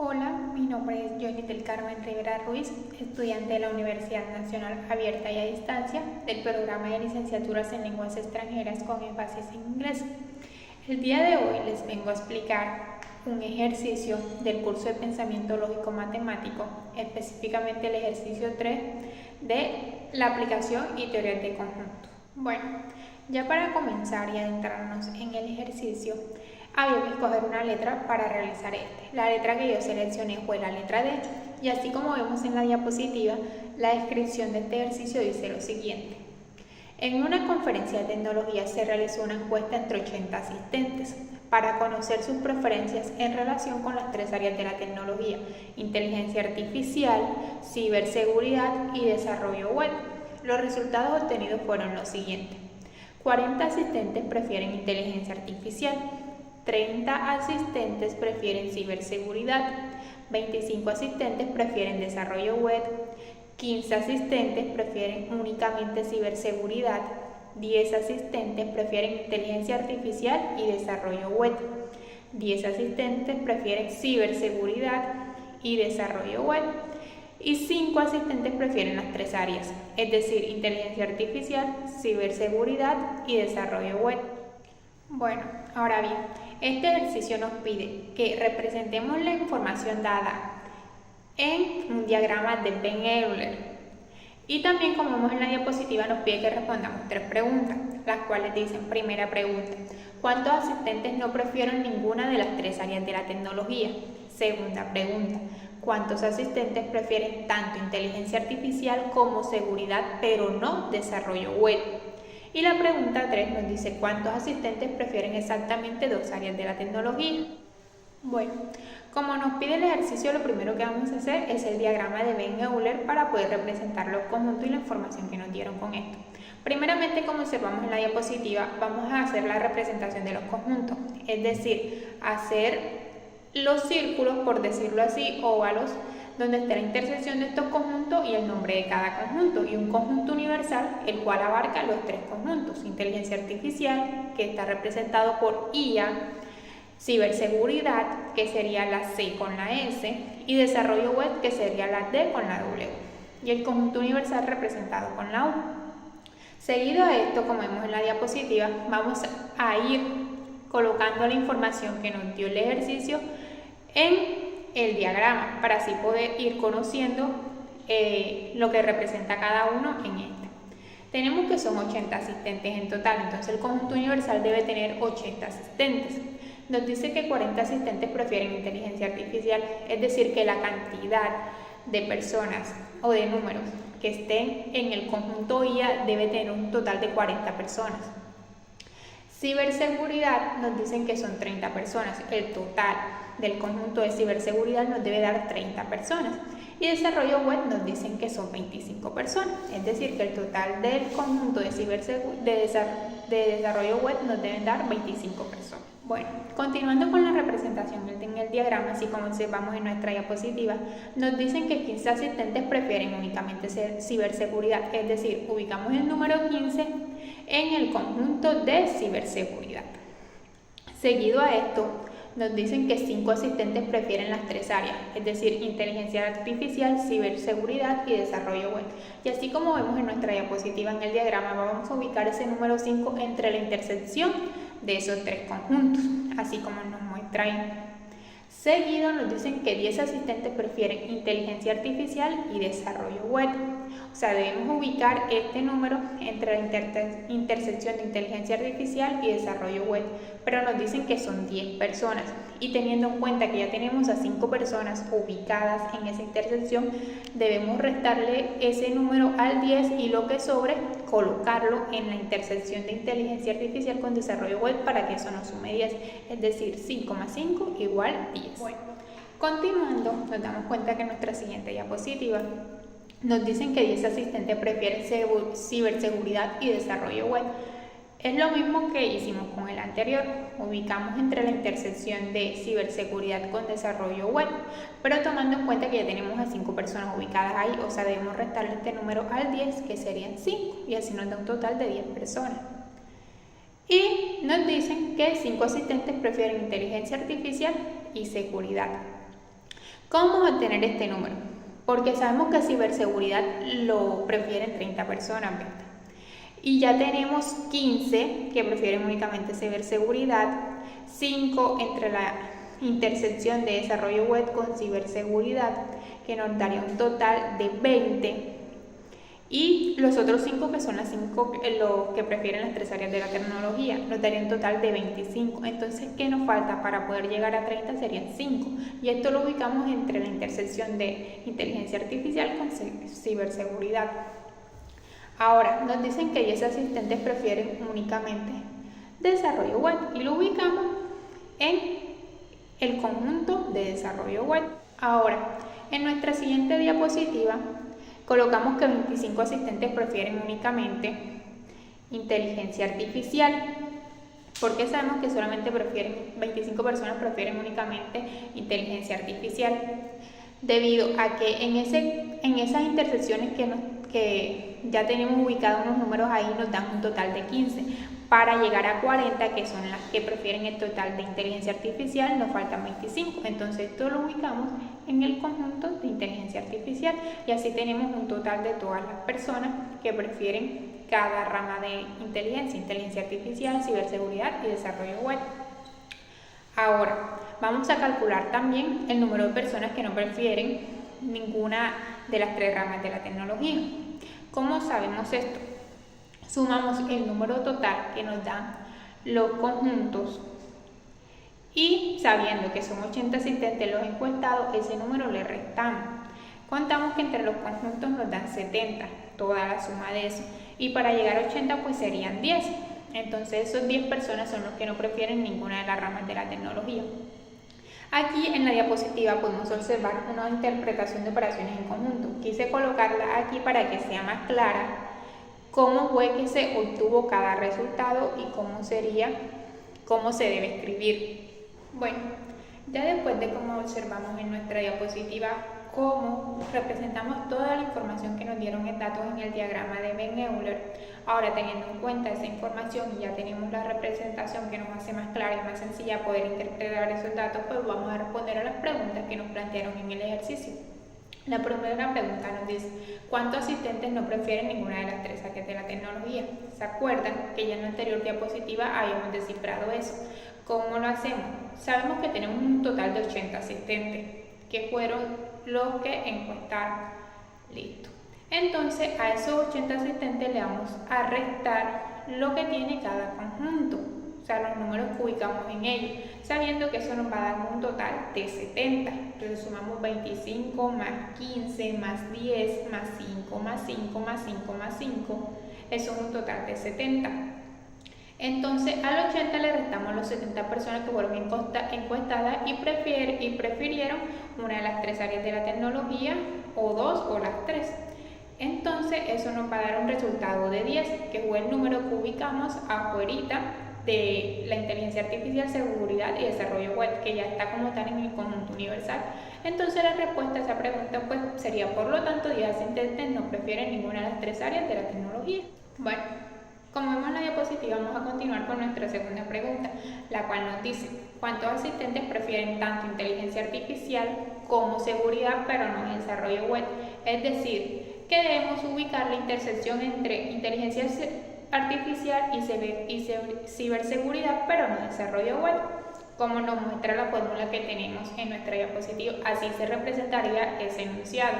Hola, mi nombre es Johnny del Carmen Rivera Ruiz, estudiante de la Universidad Nacional Abierta y a Distancia del programa de licenciaturas en lenguas extranjeras con énfasis en inglés. El día de hoy les vengo a explicar un ejercicio del curso de pensamiento lógico matemático, específicamente el ejercicio 3 de la aplicación y teorías de conjuntos. Bueno, ya para comenzar y adentrarnos en el ejercicio, había que escoger una letra para realizar este. La letra que yo seleccioné fue la letra D, y así como vemos en la diapositiva, la descripción de este ejercicio dice lo siguiente. En una conferencia de tecnología se realizó una encuesta entre 80 asistentes para conocer sus preferencias en relación con las tres áreas de la tecnología: inteligencia artificial, ciberseguridad y desarrollo web. Los resultados obtenidos fueron los siguientes. 40 asistentes prefieren inteligencia artificial, 30 asistentes prefieren ciberseguridad, 25 asistentes prefieren desarrollo web, 15 asistentes prefieren únicamente ciberseguridad, 10 asistentes prefieren inteligencia artificial y desarrollo web, 10 asistentes prefieren ciberseguridad y desarrollo web, y 5 asistentes prefieren las tres áreas, es decir, inteligencia artificial, ciberseguridad y desarrollo web. Bueno, ahora bien, este ejercicio nos pide que representemos la información dada en un diagrama de Venn-Euler. Y también, como vemos en la diapositiva, nos pide que respondamos tres preguntas, las cuales dicen: primera pregunta, ¿cuántos asistentes no prefieren ninguna de las tres áreas de la tecnología? Segunda pregunta, ¿cuántos asistentes prefieren tanto inteligencia artificial como seguridad, pero no desarrollo web? Y la pregunta 3 nos dice: ¿cuántos asistentes prefieren exactamente dos áreas de la tecnología? Bueno, como nos pide el ejercicio, lo primero que vamos a hacer es el diagrama de Venn-Euler para poder representar los conjuntos y la información que nos dieron con esto. Primeramente, como observamos en la diapositiva, vamos a hacer la representación de los conjuntos, es decir, hacer los círculos, por decirlo así, óvalos, donde esté la intersección de estos conjuntos y el nombre de cada conjunto, y un conjunto universal, el cual abarca los tres conjuntos: inteligencia artificial, que está representado por IA, ciberseguridad, que sería la C con la S, y desarrollo web, que sería la D con la W, y el conjunto universal representado con la U. Seguido a esto, como vemos en la diapositiva, vamos a ir colocando la información que nos dio el ejercicio en el diagrama para así poder ir conociendo lo que representa cada uno en este. Tenemos que son 80 asistentes en total, entonces el conjunto universal debe tener 80 asistentes. Nos dice que 40 asistentes prefieren inteligencia artificial, es decir, que la cantidad de personas o de números que estén en el conjunto IA debe tener un total de 40 personas. Ciberseguridad nos dicen que son 30 personas, el total del conjunto de ciberseguridad nos debe dar 30 personas. Y desarrollo web nos dicen que son 25 personas, es decir, que el total del conjunto de desarrollo web nos deben dar 25 personas. Bueno, continuando con la representación en el diagrama, así como observamos en nuestra diapositiva, nos dicen que 15 asistentes prefieren únicamente ciberseguridad, es decir, ubicamos el número 15 en el conjunto de ciberseguridad. Seguido a esto, nos dicen que 5 asistentes prefieren las tres áreas, es decir, inteligencia artificial, ciberseguridad y desarrollo web. Y así como vemos en nuestra diapositiva en el diagrama, vamos a ubicar ese número 5 entre la intersección de esos tres conjuntos, así como nos muestra ahí. Seguido nos dicen que 10 asistentes prefieren inteligencia artificial y desarrollo web. O sea, debemos ubicar este número entre la intersección de inteligencia artificial y desarrollo web, pero nos dicen que son 10 personas, y teniendo en cuenta que ya tenemos a 5 personas ubicadas en esa intersección, debemos restarle ese número al 10 y lo que sobre colocarlo en la intersección de inteligencia artificial con desarrollo web para que eso nos sume 10, es decir, 5 más 5 igual 10. Bueno, continuando, nos damos cuenta que en nuestra siguiente diapositiva nos dicen que 10 asistentes prefieren ciberseguridad y desarrollo web. Es lo mismo que hicimos con el anterior, ubicamos entre la intersección de ciberseguridad con desarrollo web, pero tomando en cuenta que ya tenemos a 5 personas ubicadas ahí, o sea, debemos restarle este número al 10, que serían 5, y así nos da un total de 10 personas. Y nos dicen que 5 asistentes prefieren inteligencia artificial y seguridad. ¿Cómo vamos a obtener este número? Porque sabemos que ciberseguridad lo prefieren 30 personas, ¿verdad? Y ya tenemos 15 que prefieren únicamente ciberseguridad, 5 entre la intersección de desarrollo web con ciberseguridad, que nos daría un total de 20. Y los otros 5, que son las 5 los que prefieren las 3 áreas de la tecnología, nos daría un total de 25. Entonces, ¿qué nos falta para poder llegar a 30? Serían 5. Y esto lo ubicamos entre la intersección de inteligencia artificial con ciberseguridad. Ahora, nos dicen que 10 asistentes prefieren únicamente desarrollo web y lo ubicamos en el conjunto de desarrollo web. Ahora, en nuestra siguiente diapositiva, colocamos que 25 asistentes prefieren únicamente inteligencia artificial, porque sabemos que solamente 25 personas prefieren únicamente inteligencia artificial, debido a que en esas intersecciones que ya tenemos ubicados unos números ahí, nos dan un total de 15. Para llegar a 40, que son las que prefieren el total de inteligencia artificial, nos faltan 25. Entonces, esto lo ubicamos en el conjunto de inteligencia artificial y así tenemos un total de todas las personas que prefieren cada rama de inteligencia artificial, ciberseguridad y desarrollo web. Ahora, vamos a calcular también el número de personas que no prefieren ninguna de las 3 ramas de la tecnología. ¿Cómo sabemos esto? Sumamos el número total que nos dan los conjuntos y sabiendo que son 80 asistentes los encuestados, ese número le restamos. Contamos que entre los conjuntos nos dan 70, toda la suma de eso, y para llegar a 80 pues serían 10. Entonces esos 10 personas son los que no prefieren ninguna de las ramas de la tecnología. Aquí en la diapositiva podemos observar una interpretación de operaciones en conjunto. Quise colocarla aquí para que sea más clara cómo fue que se obtuvo cada resultado y cómo se debe escribir. Bueno, ya después de cómo observamos en nuestra diapositiva cómo representamos toda la información que nos dieron en datos en el diagrama de Venn-Euler, ahora teniendo en cuenta esa información y ya tenemos la representación que nos hace más clara y más sencilla poder interpretar esos datos, pues vamos a responder a las preguntas que nos plantearon en el ejercicio. La primera pregunta nos dice, ¿cuántos asistentes no prefieren ninguna de las 3 áreas de la tecnología? ¿Se acuerdan que ya en la anterior diapositiva habíamos descifrado eso? ¿Cómo lo hacemos? Sabemos que tenemos un total de 80 asistentes, que fueron los que encuestaron. Listo. Entonces, a esos 80 asistentes le vamos a restar lo que tiene cada conjunto, o sea, los números que ubicamos en ellos, sabiendo que eso nos va a dar un total de 70. Entonces sumamos 25 más 15 más 10 más 5 más 5 más 5 más 5, eso es un total de 70. Entonces al 80 le restamos los 70 personas que fueron encuestadas y prefirieron una de las 3 áreas de la tecnología, o 2 o las 3. Entonces eso nos va a dar un resultado de 10, que fue el número que ubicamos afuera de la inteligencia artificial, seguridad y desarrollo web, que ya está como tal en el conjunto universal. Entonces la respuesta a esa pregunta pues sería, por lo tanto, 10 asistentes no prefieren ninguna de las 3 áreas de la tecnología. Bueno, como vemos en la diapositiva, vamos a continuar con nuestra segunda pregunta, la cual nos dice, ¿cuántos asistentes prefieren tanto inteligencia artificial como seguridad, pero no desarrollo web? Es decir, que debemos ubicar la intersección entre inteligencia artificial y ciberseguridad, pero no desarrollo web, como nos muestra la fórmula que tenemos en nuestra diapositiva. Así se representaría ese enunciado.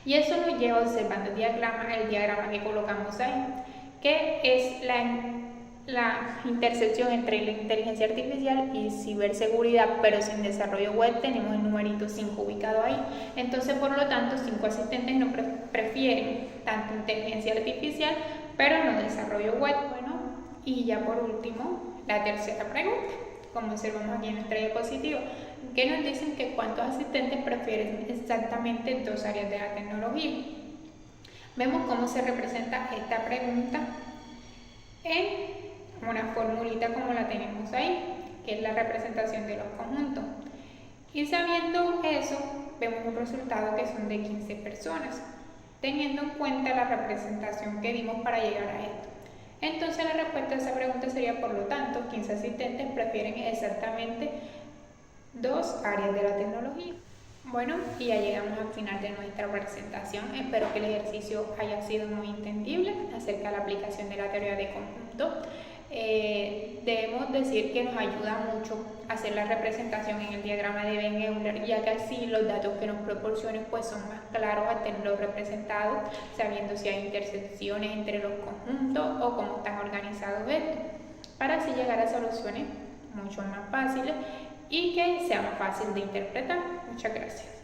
Y eso nos lleva, observando el diagrama que colocamos ahí, que es la intersección entre la inteligencia artificial y ciberseguridad, pero sin desarrollo web. Tenemos el numerito 5 ubicado ahí. Entonces, por lo tanto, 5 asistentes no prefieren tanto inteligencia artificial, pero no desarrollo web. Bueno, y ya por último, la tercera pregunta, como observamos aquí en nuestra diapositiva, que nos dicen que cuántos asistentes prefieren exactamente 2 áreas de la tecnología. Vemos cómo se representa esta pregunta en una formulita como la tenemos ahí, que es la representación de los conjuntos. Y sabiendo eso, vemos un resultado que son de 15 personas, teniendo en cuenta la representación que dimos para llegar a esto. Entonces la respuesta a esa pregunta sería, por lo tanto, 15 asistentes prefieren exactamente 2 áreas de la tecnología. Bueno, y ya llegamos al final de nuestra presentación. Espero que el ejercicio haya sido muy entendible acerca de la aplicación de la teoría de conjunto. Debemos decir que nos ayuda mucho hacer la representación en el diagrama de Venn-Euler, ya que así los datos que nos proporcionen pues son más claros al tenerlos representados, sabiendo si hay intersecciones entre los conjuntos o cómo están organizados estos, para así llegar a soluciones mucho más fáciles y que sea más fácil de interpretar. Muchas gracias.